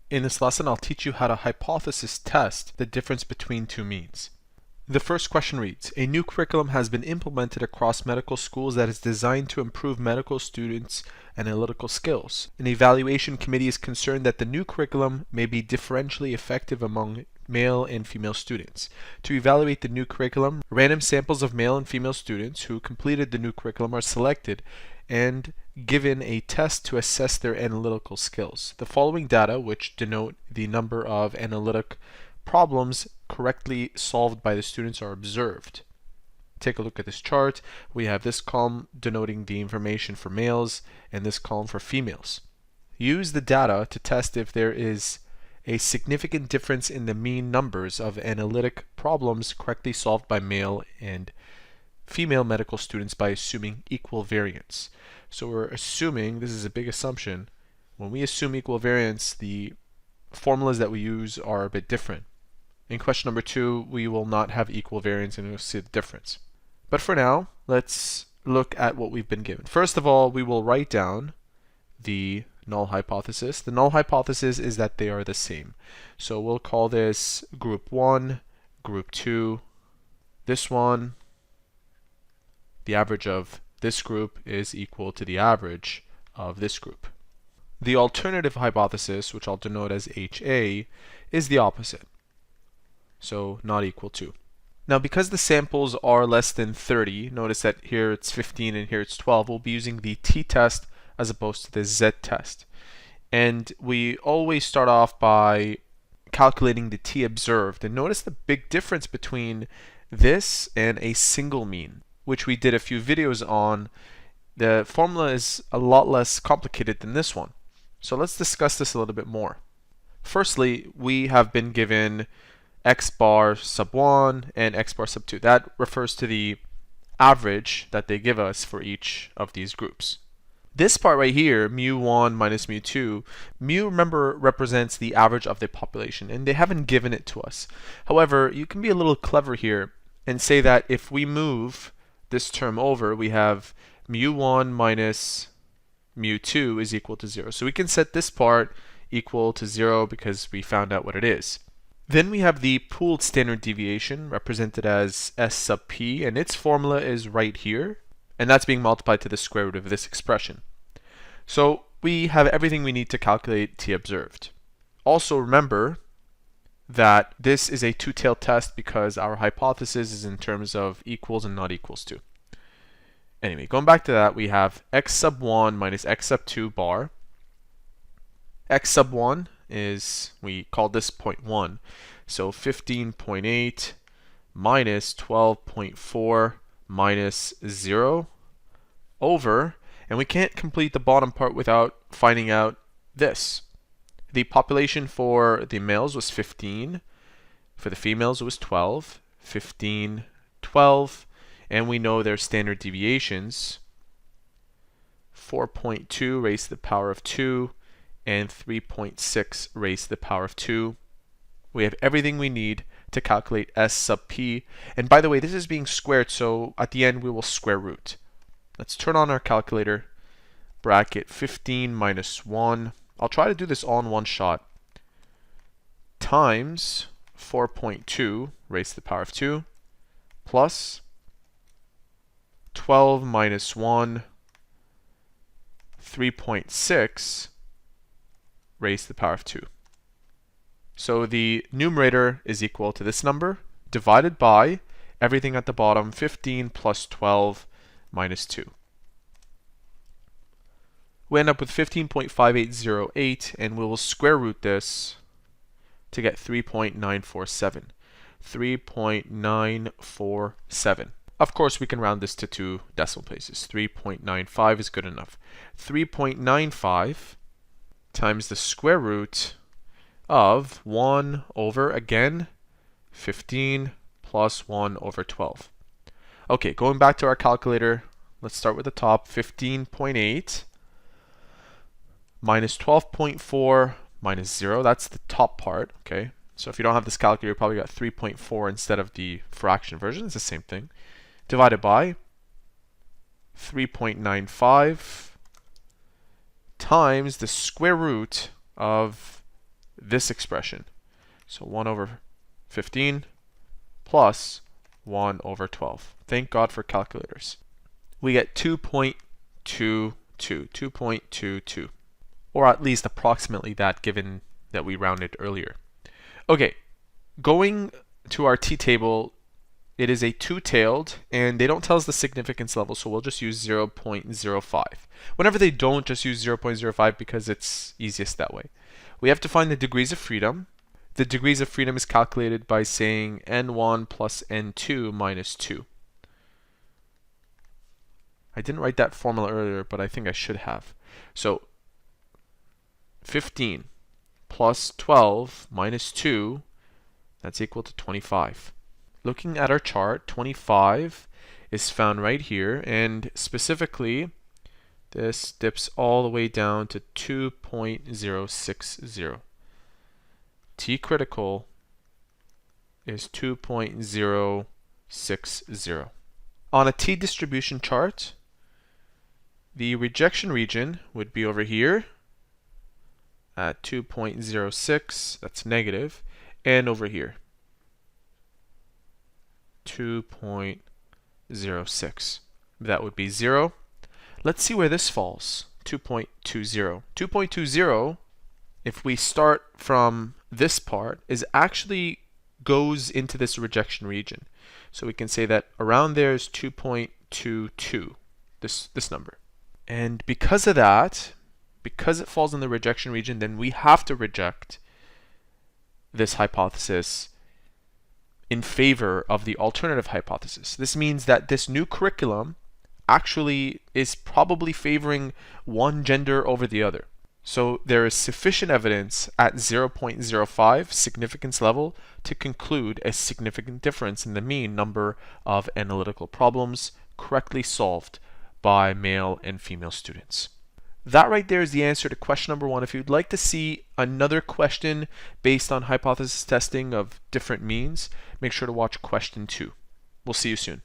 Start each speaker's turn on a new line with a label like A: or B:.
A: In this lesson, I'll teach you how to hypothesis test the difference between two means. The first question reads, a new curriculum has been implemented across medical schools that is designed to improve medical students' analytical skills. An evaluation committee is concerned that the new curriculum may be differentially effective among male and female students. To evaluate the new curriculum, random samples of male and female students who completed the new curriculum are selected and given a test to assess their analytical skills. The following data, which denote the number of analytic problems correctly solved by the students, are observed. Take a look at this chart. We have this column denoting the information for males and this column for females. Use the data to test if there is a significant difference in the mean numbers of analytic problems correctly solved by male and female medical students by assuming equal variance. So we're assuming, this is a big assumption, when we assume equal variance, the formulas that we use are a bit different. In question number 2, we will not have equal variance and we'll see the difference. But for now, let's look at what we've been given. First of all, we will write down the null hypothesis. The null hypothesis is that they are the same. So we'll call this group 1, group 2, this one. The average of this group is equal to the average of this group. The alternative hypothesis, which I'll denote as HA, is the opposite. So not equal to. Now because the samples are less than 30, notice that here it's 15 and here it's 12, we'll be using the t-test as opposed to the z-test. And we always start off by calculating the t observed. And notice the big difference between this and a single mean, which we did a few videos on. The formula is a lot less complicated than this one. So let's discuss this a little bit more. Firstly, we have been given x bar sub 1 and x bar sub 2. That refers to the average that they give us for each of these groups. This part right here, mu1 minus mu2, mu, remember, represents the average of the population, and they haven't given it to us. However, you can be a little clever here and say that if we move this term over, we have mu1 minus mu2 is equal to 0. So we can set this part equal to 0 because we found out what it is. Then we have the pooled standard deviation represented as S sub p, and its formula is right here, and that's being multiplied to the square root of this expression. So we have everything we need to calculate t observed. Also remember that this is a two-tailed test because our hypothesis is in terms of equals and not equals to. Anyway, going back to that, we have x sub 1 minus x sub 2 bar. X sub 1 is, we call this 0.1, so 15.8 minus 12.4 minus 0 over, and we can't complete the bottom part without finding out this. The population for the males was 15, for the females it was 12, 15, 12, and we know their standard deviations, 4.2 raised to the power of 2, and 3.6 raised to the power of 2. We have everything we need to calculate S sub p. And by the way, this is being squared, so at the end we will square root. Let's turn on our calculator. Bracket 15 minus 1. I'll try to do this all in one shot. Times 4.2 raised to the power of 2 plus 12 minus 1, 3.6 raised to the power of 2. So the numerator is equal to this number divided by everything at the bottom, 15 plus 12 minus 2. We end up with 15.5808, and we will square root this to get 3.947. 3.947. Of course, we can round this to 2 decimal places. 3.95 is good enough. 3.95 times the square root of 1 over, again, 15 plus 1 over 12. Okay, going back to our calculator, let's start with the top. 15.8 minus 12.4 minus 0. That's the top part, okay? So if you don't have this calculator, you probably got 3.4 instead of the fraction version. It's the same thing. Divided by 3.95 times the square root of this expression. So 1 over 15 plus 1 over 12. Thank God for calculators. We get 2.22, or at least approximately that, given that we rounded earlier. Okay, going to our t-table, it is a two-tailed, and they don't tell us the significance level, so we'll just use 0.05. Whenever they don't, just use 0.05 because it's easiest that way. We have to find the degrees of freedom. The degrees of freedom is calculated by saying n1 plus n2 minus 2. I didn't write that formula earlier, but I think I should have. So 15 plus 12 minus 2, that's equal to 25. Looking at our chart, 25 is found right here, and specifically, this dips all the way down to 2.060. T critical is 2.060. On a t distribution chart, the rejection region would be over here at 2.06, that's negative, and over here, 2.06. That would be 0. Let's see where this falls, 2.20. 2.20, if we start from this part, is actually goes into this rejection region. So we can say that around there is 2.22, this number. And because of that, because it falls in the rejection region, then we have to reject this hypothesis in favor of the alternative hypothesis. This means that this new curriculum actually is probably favoring one gender over the other. So there is sufficient evidence at 0.05 significance level to conclude a significant difference in the mean number of analytical problems correctly solved by male and female students. That right there is the answer to question number 1. If you'd like to see another question based on hypothesis testing of different means, make sure to watch question 2. We'll see you soon.